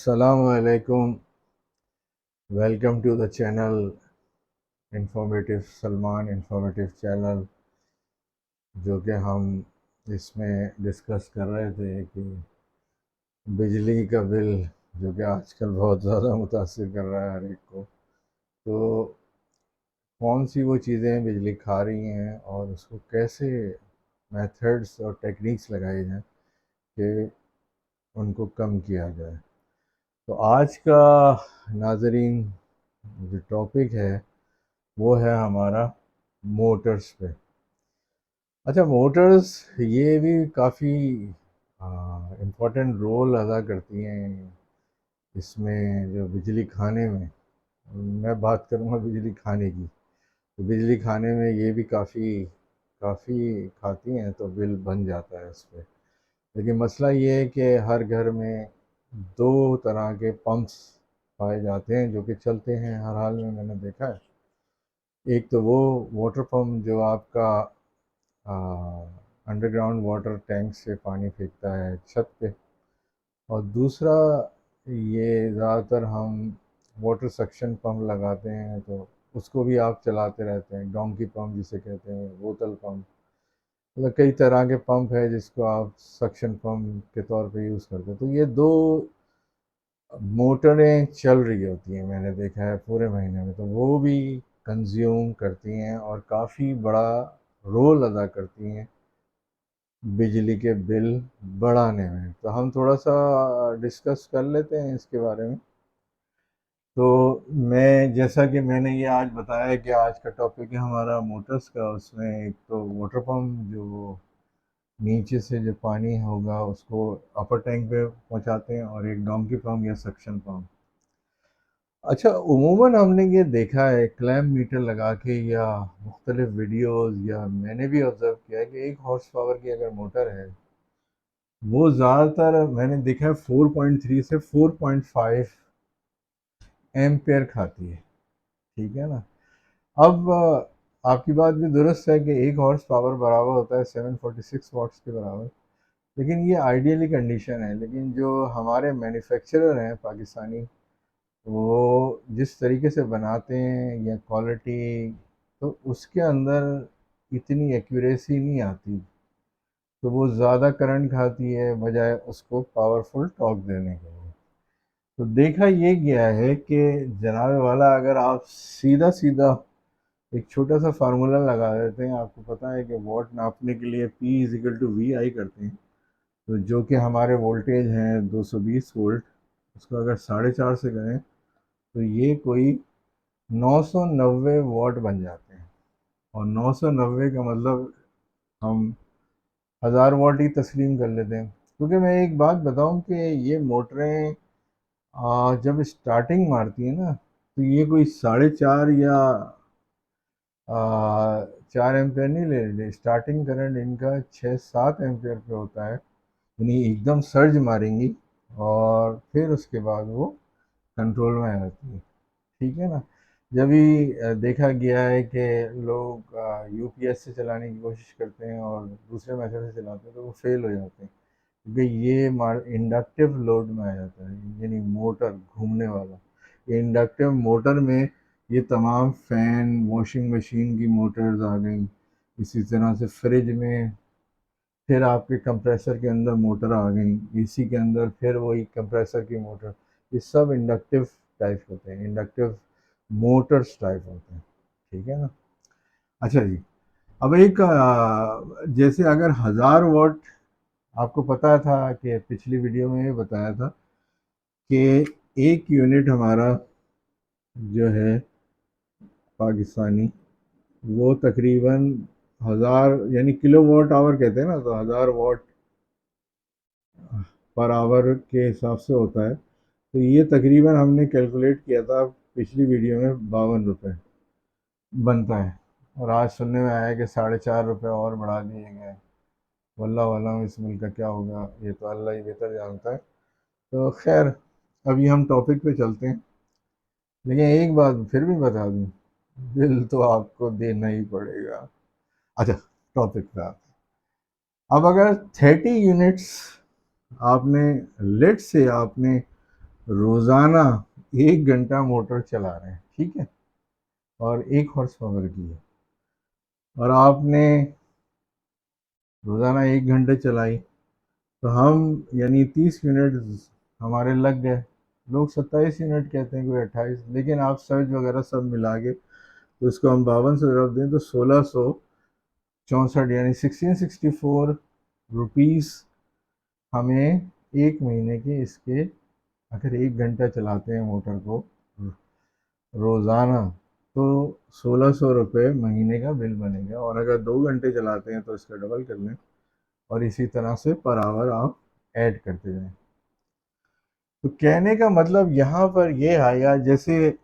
Assalamu alaikum. Welcome to the channel Informative Salman Informative Channel, जो कि हम इसमें डिस्कस कर रहे थे कि बिजली का बिल जो कि आजकल बहुत ज़्यादा मुतासिर कर रहा है हर एक को। तो कौन सी वो चीज़ें बिजली खा रही हैं और उसको कैसे मेथड्स और टेक्निक्स लगाई जाएं कि उनको कम किया जाए। तो आज का नाज़रीन जो टॉपिक है वो है हमारा मोटर्स पे। अच्छा, मोटर्स ये भी काफ़ी इम्पोर्टेंट रोल अदा करती हैं इसमें, जो बिजली खाने में। मैं बात करूँगा बिजली खाने की, तो बिजली खाने में ये भी काफ़ी काफ़ी खाती हैं, तो बिल बन जाता है उस पर। लेकिन मसला ये है कि हर घर में दो तरह के पंप्स पाए जाते हैं जो कि चलते हैं हर हाल में, मैंने देखा है। एक तो वो वाटर पंप जो आपका अंडरग्राउंड वाटर टैंक से पानी फेंकता है छत पे, और दूसरा ये ज़्यादातर हम वाटर सक्शन पंप लगाते हैं, तो उसको भी आप चलाते रहते हैं, डोंकी पंप जिसे कहते हैं, बोतल पंप। मतलब कई तरह के पंप है जिसको आप सक्शन पंप के तौर पे यूज़ करते हैं। तो ये दो मोटरें चल रही होती हैं, मैंने देखा है पूरे महीने में, तो वो भी कंज्यूम करती हैं और काफ़ी बड़ा रोल अदा करती हैं बिजली के बिल बढ़ाने में। तो हम थोड़ा सा डिस्कस कर लेते हैं इसके बारे में। तो मैं, जैसा कि मैंने ये आज बताया कि आज का टॉपिक है हमारा मोटर्स का, उसमें एक तो वाटर पंप जो नीचे से जो पानी होगा उसको अपर टैंक पे पहुंचाते हैं, और एक डोंकी पंप या सक्शन पंप। अच्छा, उमूमन हमने ये देखा है क्लैम्प मीटर लगा के या मुख्तलिफ वीडियोस, या मैंने भी ऑब्ज़र्व किया है कि 1 हॉर्स पावर की अगर मोटर है, वो ज़्यादातर मैंने देखा है 4.3 से 4.5 एम्पेयर खाती है। ठीक है ना। अब आपकी बात भी दुरुस्त है कि 1 हॉर्स पावर बराबर होता है 746 वाट्स के बराबर। लेकिन ये आइडियली कंडीशन है, लेकिन जो हमारे मैन्युफैक्चरर हैं पाकिस्तानी, वो जिस तरीके से बनाते हैं या क्वालिटी, तो उसके अंदर इतनी एक्यूरेसी नहीं आती, तो वो ज़्यादा करंट खाती है बजाय उसको पावरफुल टॉर्क देने के लिए। तो देखा ये गया है कि जनाब वाला, अगर आप सीधा सीधा एक छोटा सा फार्मूला लगा देते हैं, आपको पता है कि वॉट नापने के लिए P इजिकल टू वी आई करते हैं, तो जो कि हमारे वोल्टेज हैं 220 वोल्ट, उसको अगर 4.5 से करें तो ये कोई 990 वाट बन जाते हैं। और 990 का मतलब हम 1000 वाट ही तस्लीम कर लेते हैं। क्योंकि मैं एक बात बताऊं कि ये मोटरें जब स्टार्टिंग मारती है ना, तो ये कोई 4.5 या 4 एम्पेयर नहीं ले रहे। स्टार्टिंग करंट इनका 6-7 एम्पेयर पे होता है, यानी एकदम सर्ज मारेंगी और फिर उसके बाद वो कंट्रोल में आ जाती है। ठीक है ना। जब भी देखा गया है कि लोग यूपीएस से चलाने की कोशिश करते हैं और दूसरे मेथड से चलाते हैं, तो वो फेल हो जाते हैं, क्योंकि ये इंडक्टिव लोड में आ जाता है, यानी मोटर घूमने वाला। ये इंडक्टिव मोटर में ये तमाम फ़ैन, वॉशिंग मशीन की मोटर्स आ गई, इसी तरह से फ्रिज में फिर आपके कंप्रेसर के अंदर मोटर आ गई, एसी के अंदर फिर वही कंप्रेसर की मोटर। ये सब इंडक्टिव टाइप होते हैं, इंडक्टिव मोटर्स टाइप होते हैं। ठीक है ना। अच्छा जी, अब एक जैसे अगर 1000 वाट, आपको पता था कि पिछली वीडियो में ये बताया था कि एक यूनिट हमारा जो है पाकिस्तानी, वो तकरीबन 1000, यानी किलो वाट आवर कहते हैं ना, तो 1000 वाट पर आवर के हिसाब से होता है। तो ये तकरीबन हमने कैलकुलेट किया था पिछली वीडियो में 52 रुपये बनता है, और आज सुनने में आया कि 4.5 रुपये और बढ़ा दिए गए हैं। वल्लाह वालम इस मुल्क का क्या होगा, ये तो अल्लाह ही बेहतर जानता है। तो खैर, अभी हम टॉपिक पे चलते हैं। लेकिन एक बात फिर भी बता दूं, बिल तो आपको देना ही पड़ेगा। अच्छा, टॉपिक पे आते हैं। अब अगर 30 यूनिट्स आपने, लेट से आपने रोज़ाना 1 घंटा मोटर चला रहे हैं, ठीक है, और 1 हॉर्स पावर की है, और आपने रोज़ाना 1 घंटे चलाई, तो हम यानी 30 मिनट हमारे लग गए। लोग 27 मिनट कहते हैं, कोई 28, लेकिन आप सर्च वगैरह सब मिला के तो इसको हम 52 से जब दें तो 1664 यानी 1664 रुपीज़ हमें एक महीने के इसके, अगर 1 घंटा चलाते हैं मोटर को रोज़ाना, तो 1600 रुपये महीने का बिल बनेगा। और अगर 2 घंटे चलाते हैं तो इसका डबल कर लें, और इसी तरह से पर आवर आप ऐड करते जाएं। तो कहने का मतलब यहाँ पर ये आया, जैसे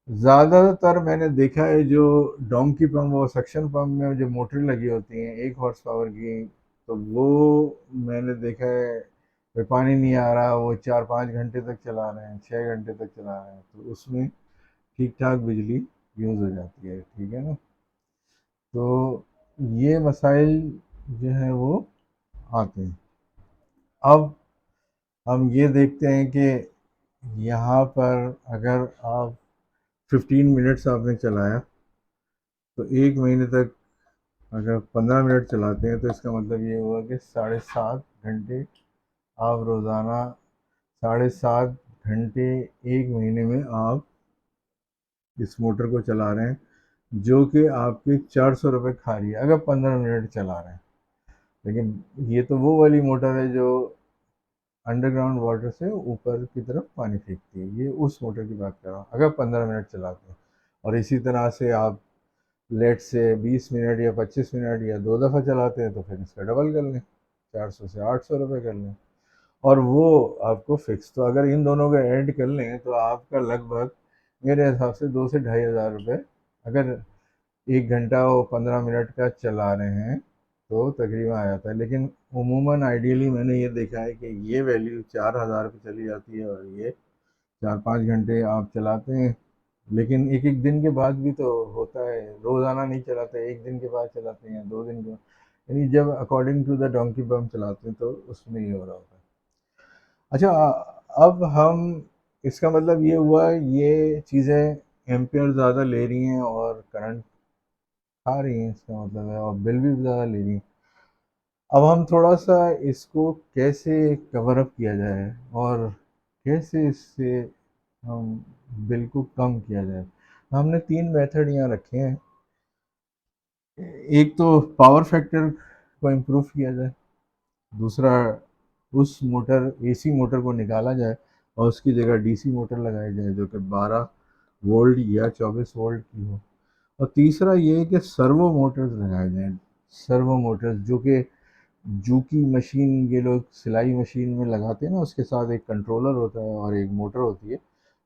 ज़्यादातर मैंने देखा है जो डोंकी पंप और सक्शन पंप में जो मोटर लगी होती हैं 1 हॉर्स पावर की, तो वो मैंने देखा है कि पानी नहीं आ रहा, वो 4-5 घंटे तक चला रहे हैं, 6 घंटे तक चला रहे हैं, तो उसमें ठीक ठाक बिजली यूज़ हो जाती है, ठीक है ना। तो ये मसाइल जो है वो आते हैं। अब हम ये देखते हैं कि यहाँ पर अगर आप 15 मिनट्स आपने चलाया, तो एक महीने तक अगर 15 मिनट चलाते हैं तो इसका मतलब ये हुआ कि 7.5 घंटे आप रोज़ाना, 7.5 घंटे एक महीने में आप इस मोटर को चला रहे हैं, जो कि आपके 400 रुपये खा रही है अगर 15 मिनट चला रहे हैं। लेकिन ये तो वो वाली मोटर है जो अंडरग्राउंड वाटर से ऊपर की तरफ पानी फेंकती है, ये उस मोटर की बात कर रहा हूँ अगर 15 मिनट चलाते हैं। और इसी तरह से आप लेट से 20 मिनट या 25 मिनट या 2 दफ़ा चलाते हैं तो फिर इसका डबल कर लें, 400 से 800 रुपये कर लें, और वो आपको फिक्स। तो अगर इन दोनों को ऐड कर लें तो आपका लगभग मेरे हिसाब से 2 से 2,500 रुपये, अगर 1 घंटा और 15 मिनट का चला रहे हैं तो तकरीबन आ जाता है। लेकिन उमूमन आइडियली मैंने ये देखा है कि ये वैल्यू 4,000 पे चली जाती है, और ये 4-5 घंटे आप चलाते हैं। लेकिन एक एक दिन के बाद भी तो होता है, रोज़ाना नहीं चलाते, एक दिन के बाद चलाते हैं, 2 दिन के बाद, यानी जब according to the donkey pump चलाते हैं तो उसमें ये हो रहा होता है। अच्छा, अब हम, इसका मतलब ये हुआ ये चीज़ें एम्पियर ज़्यादा ले रही हैं और करंट खा रही हैं, इसका मतलब है, और बिल भी ज़्यादा ले रही हैं। अब हम थोड़ा सा इसको कैसे कवर अप किया जाए और कैसे इससे हम बिल को कम किया जाए। हमने 3 मेथड यहाँ रखे हैं। एक तो पावर फैक्टर को इम्प्रूव किया जाए, दूसरा उस मोटर एसी मोटर को निकाला जाए और उसकी जगह डीसी मोटर लगाई जाए जो कि 12 वोल्ट या 24 वोल्ट की हो, और तीसरा ये है कि सर्वो मोटर्स लगाए जाएं। सर्वो मोटर्स जो कि जूकी मशीन, ये लोग सिलाई मशीन में लगाते हैं ना, उसके साथ एक कंट्रोलर होता है और एक मोटर होती है,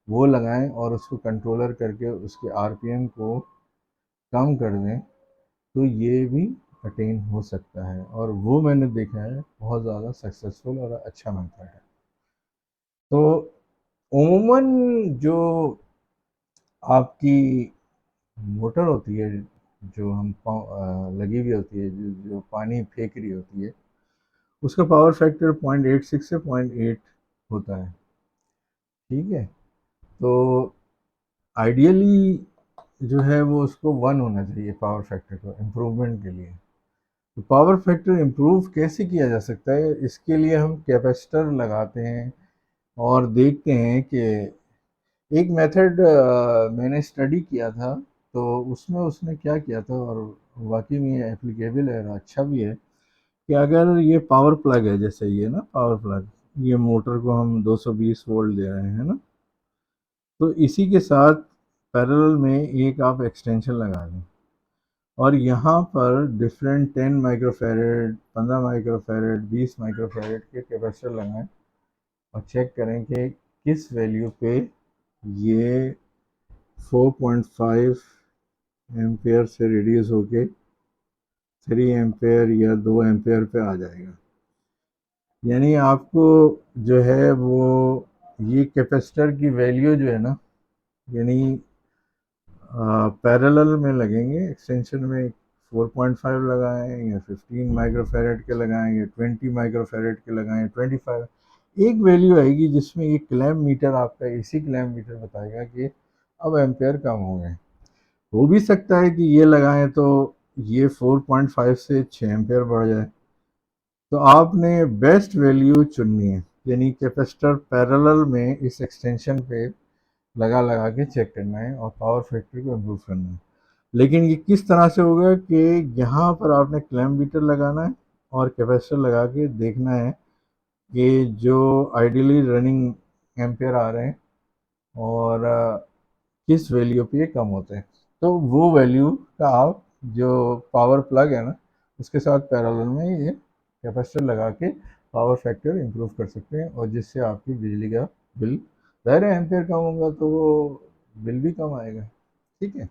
वो लगाएं और उसको कंट्रोलर करके उसके आरपीएम को कम कर दें, तो ये भी अटेन हो सकता है, और वो मैंने देखा है बहुत ज़्यादा सक्सेसफुल और अच्छा मेथड है। तो उमूमन जो आपकी मोटर होती है, जो हम लगी हुई होती है, जो पानी फेंक रही होती है, उसका पावर फैक्टर 0.86 से 0.8 होता है, ठीक है। तो आइडियली जो है वो उसको 1 होना चाहिए पावर फैक्टर को इम्प्रूवमेंट के लिए। तो पावर फैक्टर इम्प्रूव कैसे किया जा सकता है, इसके लिए हम कैपेसिटर लगाते हैं और देखते हैं कि एक मेथड मैंने स्टडी किया था, तो उसमें उसने क्या किया था, और वाकई में ये एप्लीकेबल है और अच्छा भी है, कि अगर ये पावर प्लग है, जैसे ये ना पावर प्लग, ये मोटर को हम 220 वोल्ट दे रहे हैं ना, तो इसी के साथ पैरेलल में एक आप एक्सटेंशन लगा लें, और यहाँ पर डिफरेंट 10 माइक्रोफेरेड, 15 माइक्रोफेरेड, 20 माइक्रोफेरेड के कैपेसिटर लगाएं और चेक करें कि किस वैल्यू पे ये 4.5 एम्पेयर से रिड्यूस होके 3 एम्पेयर या 2 एम्पेयर पे आ जाएगा। यानी आपको जो है वो ये कैपेसिटर की वैल्यू जो है ना, यानी पैरेलल में लगेंगे एक्सटेंशन में 4.5 लगाएं या 15 माइक्रोफेरेड के लगाएं या 20 माइक्रोफेरेड के लगाएं, 25, एक वैल्यू आएगी जिसमें ये क्लैम्प मीटर, आपका एसी क्लैम्प मीटर बताएगा कि अब एम्पेयर कम हो गए। हो भी सकता है कि ये लगाएं तो ये 4.5 से 6 एम्पेयर बढ़ जाए। तो आपने बेस्ट वैल्यू चुननी है, यानी कैपेसिटर पैरेलल में इस एक्सटेंशन पे लगा लगा के चेक करना है और पावर फैक्टर को इम्प्रूव करना है। लेकिन ये किस तरह से होगा कि यहाँ पर आपने क्लैम्प मीटर लगाना है और कैपेसिटर लगा के देखना है कि जो आइडियली रनिंग एम्पेयर आ रहे हैं और किस वैल्यू पे ये कम होते हैं। तो वो वैल्यू का आप जो पावर प्लग है ना उसके साथ पैरेलल में ये कैपेसिटर लगा के पावर फैक्टर इम्प्रूव कर सकते हैं, और जिससे आपकी बिजली का बिल, ज़ाहिर है एम्पेयर कम होगा तो वो बिल भी कम आएगा। ठीक है।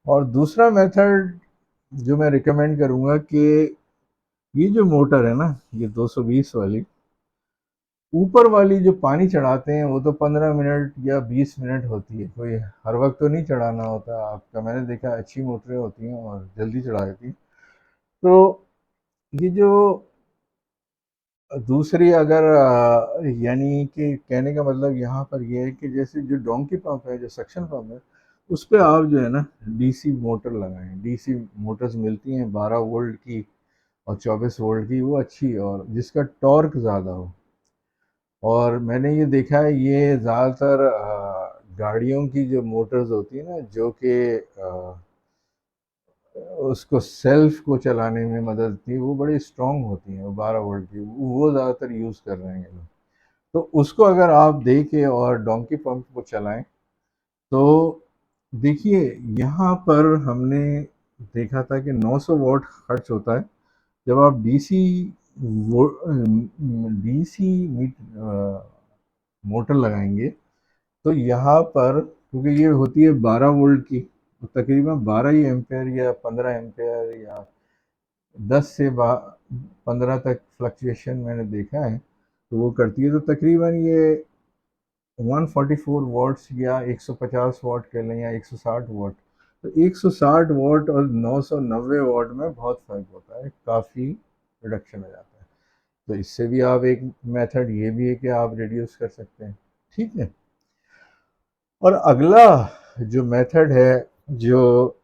और दूसरा मेथड जो मैं रिकमेंड करूँगा कि ये जो मोटर है ना, ये 220 वाली, ऊपर वाली जो पानी चढ़ाते हैं वो तो 15 मिनट या 20 मिनट होती है, कोई हर वक्त तो नहीं चढ़ाना होता आपका। मैंने देखा अच्छी मोटरें होती हैं और जल्दी चढ़ा देती हैं। तो ये जो दूसरी अगर यानी कि कहने का मतलब यहाँ पर ये है कि जैसे जो डोंकी पंप है, जो सक्शन पंप है, उस पर आप जो है ना डीसी मोटर लगाएं। डीसी मोटर्स मिलती हैं 12 वोल्ट की और 24 वोल्ट की, वो अच्छी और जिसका टॉर्क ज़्यादा हो। और मैंने ये देखा है ये ज़्यादातर गाड़ियों की जो मोटर्स होती है ना, जो कि उसको सेल्फ को चलाने में मदद थी, वो बड़ी स्ट्रांग होती हैं, वो 12 वोल्ट की, वो ज़्यादातर यूज़ कर रहे हैं ये लोग। तो उसको अगर आप देके और डोंकी पंप को चलाएं तो देखिए यहाँ पर हमने देखा था कि 900 वॉट खर्च होता है जब आप डीसी मोटर लगाएंगे। तो यहाँ पर क्योंकि ये होती है 12 वोल्ट की, तो तकरीबन 12 ही एम्पेयर या 15 एम्पेयर या 10 से 15 तक फ्लक्चुएशन मैंने देखा है, तो वो करती है। तो तकरीबन ये 144 वॉट्स या 150 वॉट कह लें या 160 वॉट, तो 160 वॉट और 990 वॉट में बहुत फ़र्क होता है, काफ़ी रिडक्शन हो जाता है। तो इससे भी आप एक मेथड ये भी है कि आप रिड्यूस कर सकते हैं। ठीक है। और अगला जो मेथड है, जो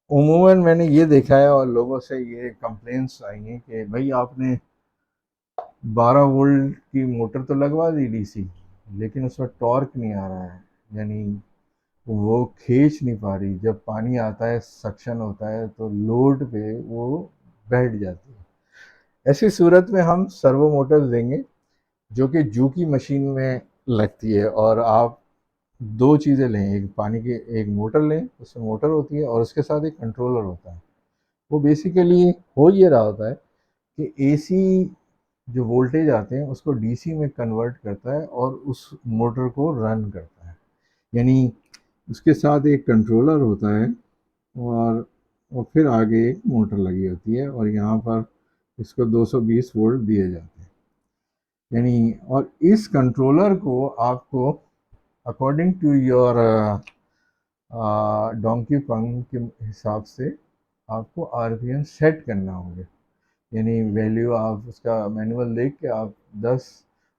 उमूमन मैंने ये देखा है और लोगों से ये कंप्लेंट्स आई हैं कि भाई आपने 12 वोल्ट की मोटर तो लगवा दी डीसी, लेकिन उसमें टॉर्क नहीं आ रहा है, यानी वो खींच नहीं पा रही। जब पानी आता है, सक्शन होता है, तो लोड पे वो बैठ जाती है। ऐसी सूरत में हम सर्वो मोटर्स देंगे जो कि जू की मशीन में लगती है, और आप दो चीज़ें लें, एक पानी की एक मोटर लें, उसमें मोटर होती है और उसके साथ एक कंट्रोलर होता है। वो बेसिकली हो ये रहा होता है कि एसी जो वोल्टेज आते हैं उसको डीसी में कन्वर्ट करता है और उस मोटर को रन करता है। यानी उसके साथ एक कंट्रोलर होता है और फिर आगे एक मोटर लगी होती है और यहाँ पर इसको 220 वोल्ट दिए जाते हैं। यानी और इस कंट्रोलर को आपको according to your donkey pump के हिसाब से आपको आरपीएम सेट करना होगा। यानी वैल्यू आप उसका मैनुअल देख के आप 10,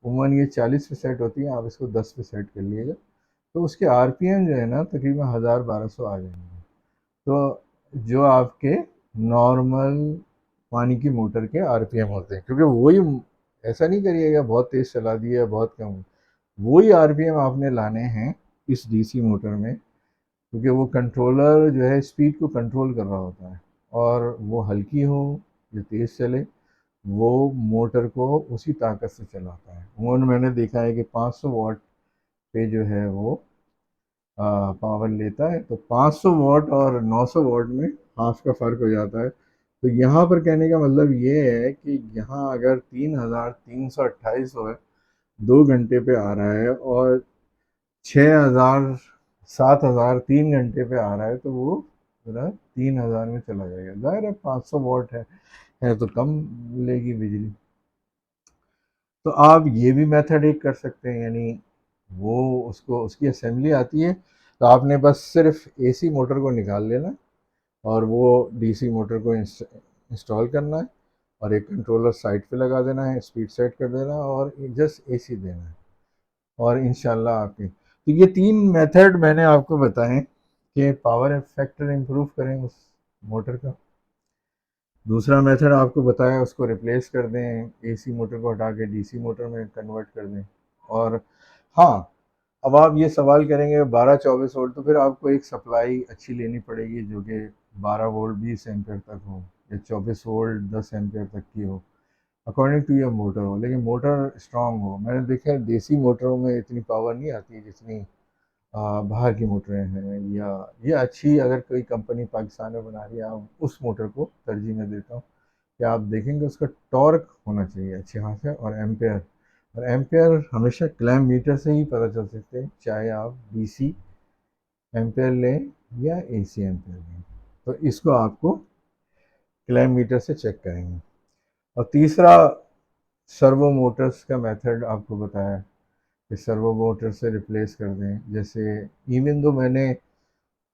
उमूमन ये 40 पे सेट होती है, आप इसको 10 पे सेट कर लीजिएगा, तो उसके आरपीएम जो है ना तकरीबन 1000-1200 आ जाएंगे। तो जो आपके नॉर्मल पानी की मोटर के आरपीएम होते हैं, क्योंकि वही, ऐसा नहीं करिएगा बहुत तेज़ चला दिया बहुत कम, वही आरपीएम आपने लाने हैं इस डीसी मोटर में, क्योंकि वो कंट्रोलर जो है स्पीड को कंट्रोल कर रहा होता है, और वो हल्की हो या तेज़ चले, वो मोटर को उसी ताकत से चलाता है। उन्होंने मैंने देखा है कि 500 वॉट पे जो है वो पावर लेता है, तो 500 वॉट और 900 वॉट में हाफ का फ़र्क हो जाता है। तो यहाँ पर कहने का मतलब ये है कि यहाँ अगर 3328 है 2 घंटे पे आ रहा है, और 6000 7000 3 घंटे पे आ रहा है, तो वो ज़रा 3000 में चला जाएगा। ज़ाहिर है 500 वॉट है तो कम लेगी बिजली। तो आप ये भी मेथड एक कर सकते हैं, यानी वो उसको उसकी असेंबली आती है, तो आपने बस सिर्फ एसी मोटर को निकाल लेना और वो डीसी मोटर को इंस्टॉल करना है, और एक कंट्रोलर साइड पे लगा देना है, स्पीड सेट कर देना और जस्ट एसी देना है और इंशाल्लाह आपके। तो ये 3 मेथड मैंने आपको बताएं कि पावर फैक्टर इम्प्रूव करें उस मोटर का। दूसरा मेथड आपको बताया उसको रिप्लेस कर दें, एसी मोटर को हटा के डीसी मोटर में कन्वर्ट कर दें। और हाँ, अब आप ये सवाल करेंगे 12-24 वोल्ट, तो फिर आपको एक सप्लाई अच्छी लेनी पड़ेगी जो कि 12 वोल्ट 20 एम्पियर तक हो या 24 वोल्ट 10 एम्पियर तक की हो, अकॉर्डिंग टू योर मोटर हो, लेकिन मोटर स्ट्रांग हो। मैंने देखा है देसी मोटरों में इतनी पावर नहीं आती है जितनी बाहर की मोटरें हैं, या ये अच्छी अगर कोई कंपनी पाकिस्तान में बना रही है, आप उस मोटर को तरजीह में देता हूँ कि आप देखेंगे उसका टॉर्क होना चाहिए अच्छे खासे, और एम्पेयर हमेशा क्लैम मीटर से ही पता चल सकते हैं, चाहे आप डीसी एम्पेयर लें या एसी एम्पेयर लें, तो इसको आपको क्लैम मीटर से चेक करेंगे। और तीसरा सर्वो मोटर्स का मेथड आपको बताया कि सर्वो मोटर से रिप्लेस कर दें। जैसे इवन दो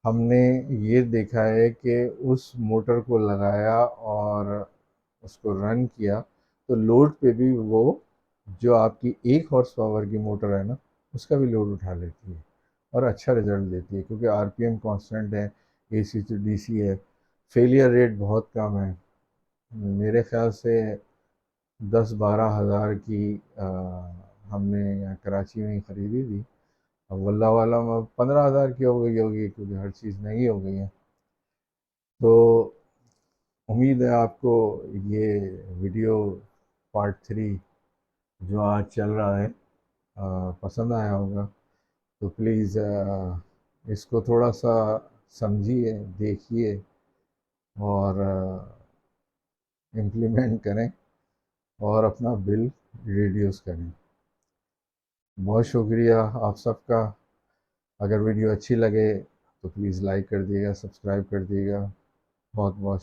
हमने ये देखा है कि उस मोटर को लगाया और उसको रन किया तो लोड पे भी वो जो आपकी 1 हॉर्स पावर की मोटर है ना, उसका भी लोड उठा लेती है और अच्छा रिजल्ट देती है, क्योंकि आरपीएम कांस्टेंट है, एसी to डीसी है, फेलियर रेट बहुत कम है। मेरे ख्याल से 10-12 हज़ार की हमने यहाँ कराची में ही ख़रीदी थी। अब वल्ला वाला में 15,000 की हो गई होगी, क्योंकि हर चीज़ महंगी हो गई है। तो उम्मीद है आपको ये वीडियो पार्ट 3 जो आज चल रहा है पसंद आया होगा। तो प्लीज़ इसको थोड़ा सा समझिए, देखिए और इम्प्लीमेंट करें और अपना बिल रिड्यूस करें। बहुत शुक्रिया आप सबका। अगर वीडियो अच्छी लगे तो प्लीज़ लाइक कर दिएगा, सब्सक्राइब कर दिएगा। बहुत बहुत